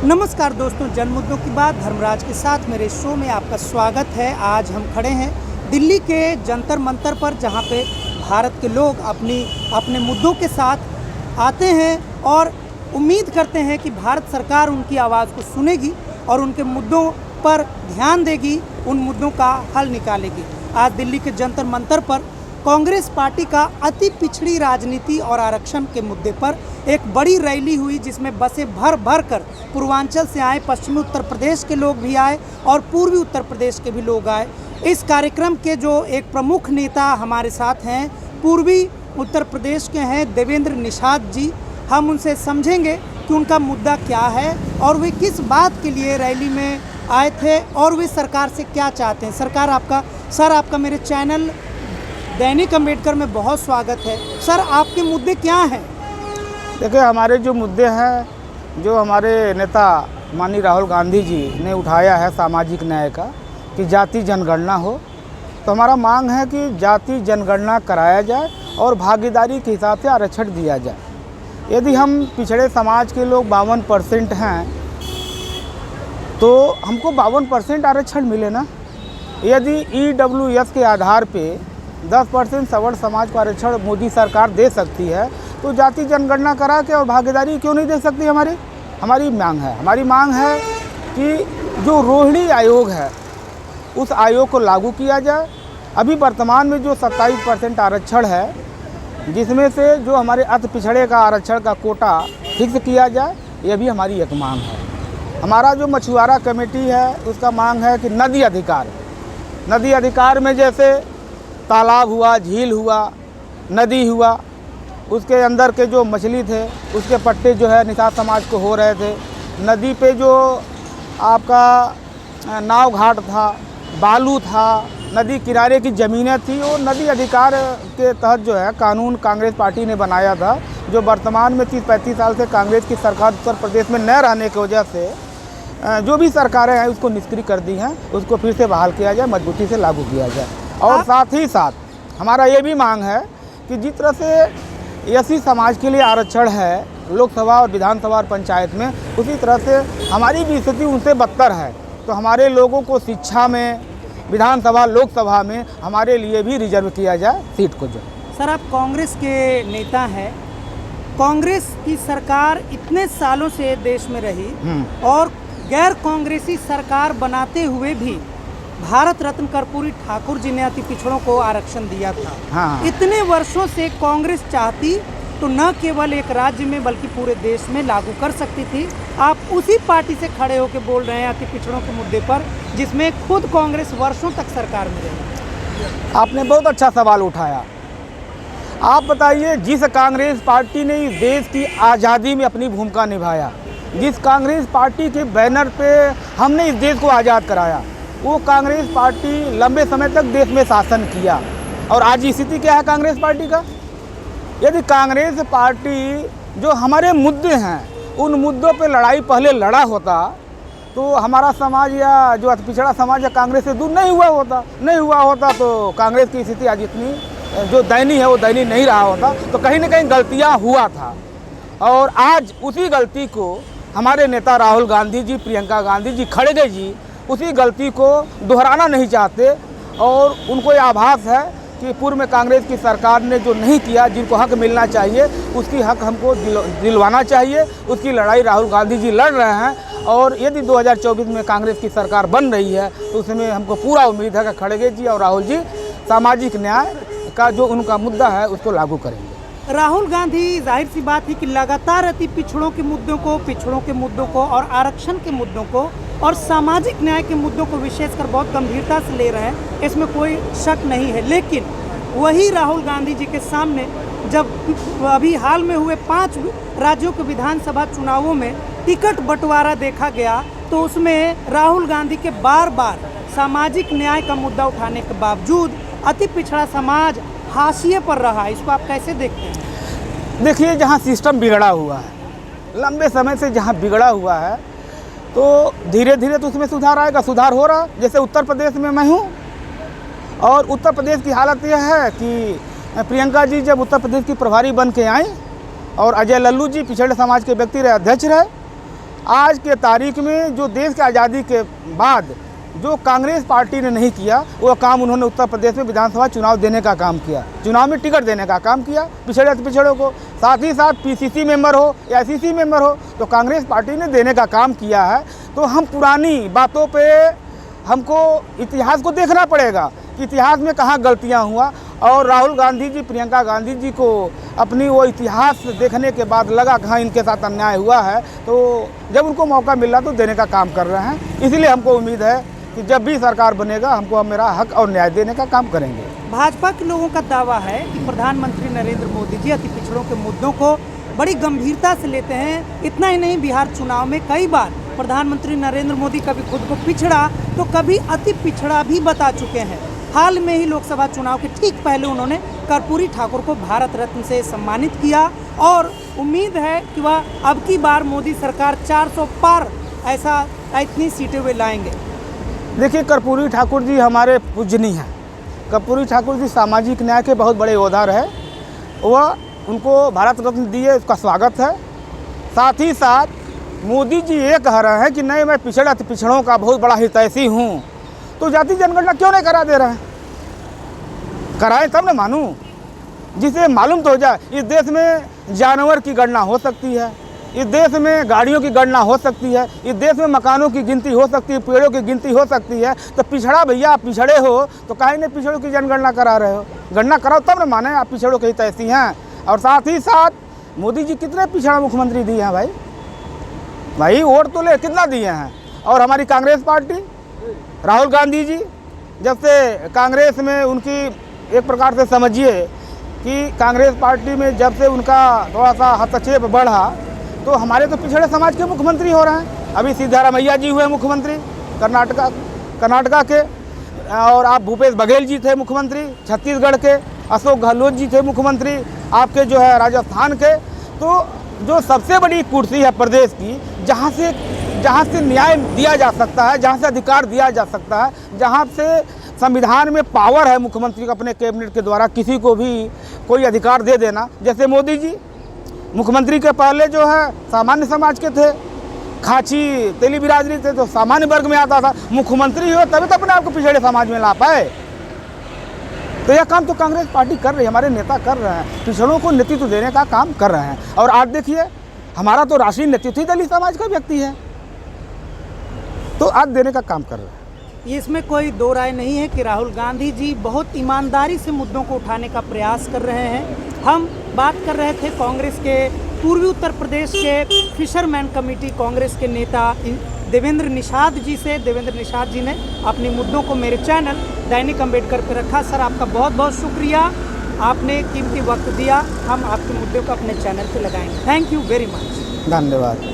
नमस्कार दोस्तों, जन मुद्दों की बात धर्मराज के साथ मेरे शो में आपका स्वागत है। आज हम खड़े हैं दिल्ली के जंतर मंतर पर, जहां पे भारत के लोग अपने मुद्दों के साथ आते हैं और उम्मीद करते हैं कि भारत सरकार उनकी आवाज़ को सुनेगी और उनके मुद्दों पर ध्यान देगी, उन मुद्दों का हल निकालेगी। आज दिल्ली के जंतर मंतर पर कांग्रेस पार्टी का अति पिछड़ी राजनीति और आरक्षण के मुद्दे पर एक बड़ी रैली हुई, जिसमें बसें भर भर कर पूर्वांचल से आए, पश्चिमी उत्तर प्रदेश के लोग भी आए और पूर्वी उत्तर प्रदेश के भी लोग आए। इस कार्यक्रम के जो एक प्रमुख नेता हमारे साथ हैं, पूर्वी उत्तर प्रदेश के हैं देवेंद्र निषाद जी। हम उनसे समझेंगे कि उनका मुद्दा क्या है और वे किस बात के लिए रैली में आए थे और वे सरकार से क्या चाहते हैं। सर आपका मेरे चैनल दैनिक अम्बेडकर में बहुत स्वागत है। सर, आपके मुद्दे क्या हैं? देखिए, हमारे जो मुद्दे हैं, जो हमारे नेता माननीय राहुल गांधी जी ने उठाया है सामाजिक न्याय का, कि जाति जनगणना हो, तो हमारा मांग है कि जाति जनगणना कराया जाए और भागीदारी के हिसाब से आरक्षण दिया जाए। यदि हम पिछड़े समाज के लोग 52% हैं तो हमको 52% आरक्षण मिले ना। यदि EWS के आधार पे 10% सवर्ण समाज को आरक्षण मोदी सरकार दे सकती है, तो जाति जनगणना करा के और भागीदारी क्यों नहीं दे सकती? हमारी मांग है कि जो रोहिणी आयोग है उस आयोग को लागू किया जाए। अभी वर्तमान में जो 27% आरक्षण है, जिसमें से जो हमारे अति पिछड़े का आरक्षण का कोटा फिक्स किया जाए, ये भी हमारी एक मांग है। हमारा जो मछुआरा कमेटी है उसका मांग है कि नदी अधिकार में जैसे तालाब हुआ, झील हुआ, नदी हुआ, उसके अंदर के जो मछली थे उसके पट्टे जो है निषाद समाज को हो रहे थे। नदी पे जो आपका नाव घाट था, बालू था, नदी किनारे की ज़मीनें थी, वो नदी अधिकार के तहत जो है कानून कांग्रेस पार्टी ने बनाया था, जो वर्तमान में 30-35 साल से कांग्रेस की सरकार उत्तर प्रदेश में न रहने की वजह से जो भी सरकारें हैं उसको निष्क्रिय कर दी हैं। उसको फिर से बहाल किया जाए, मजबूती से लागू किया जाए। और साथ ही साथ हमारा ये भी मांग है कि जिस तरह से एससी समाज के लिए आरक्षण है लोकसभा और विधानसभा और पंचायत में, उसी तरह से हमारी भी स्थिति उनसे बदतर है। तो हमारे लोगों को शिक्षा में, विधानसभा, लोकसभा में हमारे लिए भी रिजर्व किया जाए सीट को। जो सर, आप कांग्रेस के नेता हैं, कांग्रेस की सरकार इतने सालों से देश में रही और गैर कांग्रेसी सरकार बनाते हुए भी भारत रत्न कर्पूरी ठाकुर जी ने अति पिछड़ों को आरक्षण दिया था। हाँ। इतने वर्षों से कांग्रेस चाहती तो न केवल एक राज्य में बल्कि पूरे देश में लागू कर सकती थी। आप उसी पार्टी से खड़े होकर बोल रहे हैं अति पिछड़ों के मुद्दे पर, जिसमें खुद कांग्रेस वर्षों तक सरकार में रही। आपने बहुत अच्छा सवाल उठाया। आप बताइए, जिस कांग्रेस पार्टी ने इस देश की आज़ादी में अपनी भूमिका निभाया, जिस कांग्रेस पार्टी के बैनर पे हमने इस देश को आज़ाद कराया, वो कांग्रेस पार्टी लंबे समय तक देश में शासन किया। और आज स्थिति क्या है कांग्रेस पार्टी का? यदि कांग्रेस पार्टी जो हमारे मुद्दे हैं उन मुद्दों पे लड़ाई पहले लड़ा होता, तो हमारा समाज या जो पिछड़ा समाज या कांग्रेस से दूर नहीं हुआ होता तो कांग्रेस की स्थिति आज इतनी जो दयनीय है वो दयनीय नहीं रहा होता। तो कहीं ना कहीं गलतियाँ हुआ था, और आज उसी गलती को हमारे नेता राहुल गांधी जी, प्रियंका गांधी जी, खड़गे जी उसी गलती को दोहराना नहीं चाहते। और उनको ये आभास है कि पूर्व में कांग्रेस की सरकार ने जो नहीं किया, जिनको हक मिलना चाहिए उसकी हक हमको दिलवाना चाहिए। उसकी लड़ाई राहुल गांधी जी लड़ रहे हैं। और यदि 2024 में कांग्रेस की सरकार बन रही है तो उसमें हमको पूरा उम्मीद है कि खड़गे जी और राहुल जी सामाजिक न्याय का जो उनका मुद्दा है उसको लागू करेंगे। राहुल गांधी, जाहिर सी बात है कि लगातार अति पिछड़ों के मुद्दों को और आरक्षण के मुद्दों को और सामाजिक न्याय के मुद्दों को विशेषकर बहुत गंभीरता से ले रहे हैं, इसमें कोई शक नहीं है। लेकिन वही राहुल गांधी जी के सामने जब अभी हाल में हुए 5 राज्यों के विधानसभा चुनावों में टिकट बंटवारा देखा गया, तो उसमें राहुल गांधी के बार बार सामाजिक न्याय का मुद्दा उठाने के बावजूद अति पिछड़ा समाज हाशिए पर रहा। इसको आप कैसे देखते हैं? देखिए, जहाँ सिस्टम बिगड़ा हुआ है, लंबे समय से जहाँ बिगड़ा हुआ है, तो धीरे धीरे तो उसमें सुधार आएगा। सुधार हो रहा, जैसे उत्तर प्रदेश में मैं हूँ, और उत्तर प्रदेश की हालत यह है कि प्रियंका जी जब उत्तर प्रदेश की प्रभारी बन के आई और अजय लल्लू जी पिछड़े समाज के व्यक्ति रहे, अध्यक्ष रहे, आज के तारीख में जो देश की आज़ादी के बाद जो कांग्रेस पार्टी ने नहीं किया वो काम उन्होंने उत्तर प्रदेश में विधानसभा चुनाव देने का काम किया, चुनाव में टिकट देने का काम किया पिछड़ों को। साथ ही साथ पीसीसी मेंबर हो या एसईसी मेंबर हो तो कांग्रेस पार्टी ने देने का काम किया है। तो हम पुरानी बातों पे हमको इतिहास को देखना पड़ेगा कि इतिहास में कहाँ गलतियाँ हुआ। और राहुल गांधी जी, प्रियंका गांधी जी को अपनी वो इतिहास देखने के बाद लगा कि हाँ इनके साथ अन्याय हुआ है, तो जब उनको मौका मिला तो देने का काम कर रहे हैं। इसलिए हमको उम्मीद है कि जब भी सरकार बनेगा हमको मेरा हक और न्याय देने का काम करेंगे। भाजपा के लोगों का दावा है कि प्रधानमंत्री नरेंद्र मोदी जी अति पिछड़ों के मुद्दों को बड़ी गंभीरता से लेते हैं। इतना ही नहीं, बिहार चुनाव में कई बार प्रधानमंत्री नरेंद्र मोदी कभी खुद को पिछड़ा तो कभी अति पिछड़ा भी बता चुके हैं। हाल में ही लोकसभा चुनाव के ठीक पहले उन्होंने कर्पूरी ठाकुर को भारत रत्न से सम्मानित किया और उम्मीद है कि वह अब की बार मोदी सरकार 400 पार इतनी सीटें वे लाएंगे। देखिए, कर्पूरी ठाकुर जी हमारे पूजनीय हैं। कर्पूरी ठाकुर जी सामाजिक न्याय के बहुत बड़े योद्धा है। वह उनको भारत रत्न दिए, उसका स्वागत है। साथ ही साथ मोदी जी ये कह रहे हैं कि नहीं, मैं पिछड़ों का बहुत बड़ा हितैषी हूँ, तो जाति जनगणना क्यों नहीं करा दे रहे हैं? कराएं तब ना मानूं, जिसे मालूम तो हो जाए। इस देश में जानवर की गणना हो सकती है, इस देश में गाड़ियों की गणना हो सकती है, इस देश में मकानों की गिनती हो सकती है, पेड़ों की गिनती हो सकती है। तो पिछड़ा भैया, आप पिछड़े हो तो काहे नहीं पिछड़ों की जनगणना करा रहे हो? गणना कराओ तब ना माने आप पिछड़ों के हितैषी हैं। और साथ ही साथ मोदी जी कितने पिछड़ा मुख्यमंत्री दिए हैं भाई वोट तो ले कितना दिए हैं। और हमारी कांग्रेस पार्टी, राहुल गांधी जी, जब से कांग्रेस में उनकी एक प्रकार से समझिए कि कांग्रेस पार्टी में जब से उनका थोड़ा सा हस्तक्षेप बढ़ा तो हमारे तो पिछड़े समाज के मुख्यमंत्री हो रहे हैं। अभी सिद्धारमैया जी हुए मुख्यमंत्री कर्नाटका के, और आप भूपेश बघेल जी थे मुख्यमंत्री छत्तीसगढ़ के, अशोक गहलोत जी थे मुख्यमंत्री आपके जो है राजस्थान के। तो जो सबसे बड़ी कुर्सी है प्रदेश की, जहाँ से न्याय दिया जा सकता है, जहाँ से अधिकार दिया जा सकता है, जहाँ से संविधान में पावर है मुख्यमंत्री को अपने कैबिनेट के द्वारा किसी को भी कोई अधिकार दे देना। जैसे मोदी जी मुख्यमंत्री के पहले जो है सामान्य समाज के थे, खाची तेली बिरादरी थे, तो सामान्य वर्ग में आता था। मुख्यमंत्री हो तभी तो अपने आप को पिछड़े समाज में ला पाए। तो यह काम तो कांग्रेस पार्टी कर रही है, हमारे नेता कर रहे हैं, पिछड़ों को नेतृत्व देने का काम कर रहे हैं। और आज देखिए, हमारा तो राष्ट्रीय नेतृत्व ही दलित समाज का व्यक्ति है, तो आज देने का काम कर रहे हैं। इसमें कोई दो राय नहीं है कि राहुल गांधी जी बहुत ईमानदारी से मुद्दों को उठाने का प्रयास कर रहे हैं। हम बात कर रहे थे कांग्रेस के पूर्वी उत्तर प्रदेश के फिशरमैन कमेटी कांग्रेस के नेता देवेंद्र निषाद जी से। देवेंद्र निषाद जी ने अपने मुद्दों को मेरे चैनल दैनिक अम्बेडकर पर रखा। सर, आपका बहुत बहुत शुक्रिया, आपने कीमती वक्त दिया। हम आपके मुद्दों को अपने चैनल पर लगाएंगे। Thank you very much. धन्यवाद।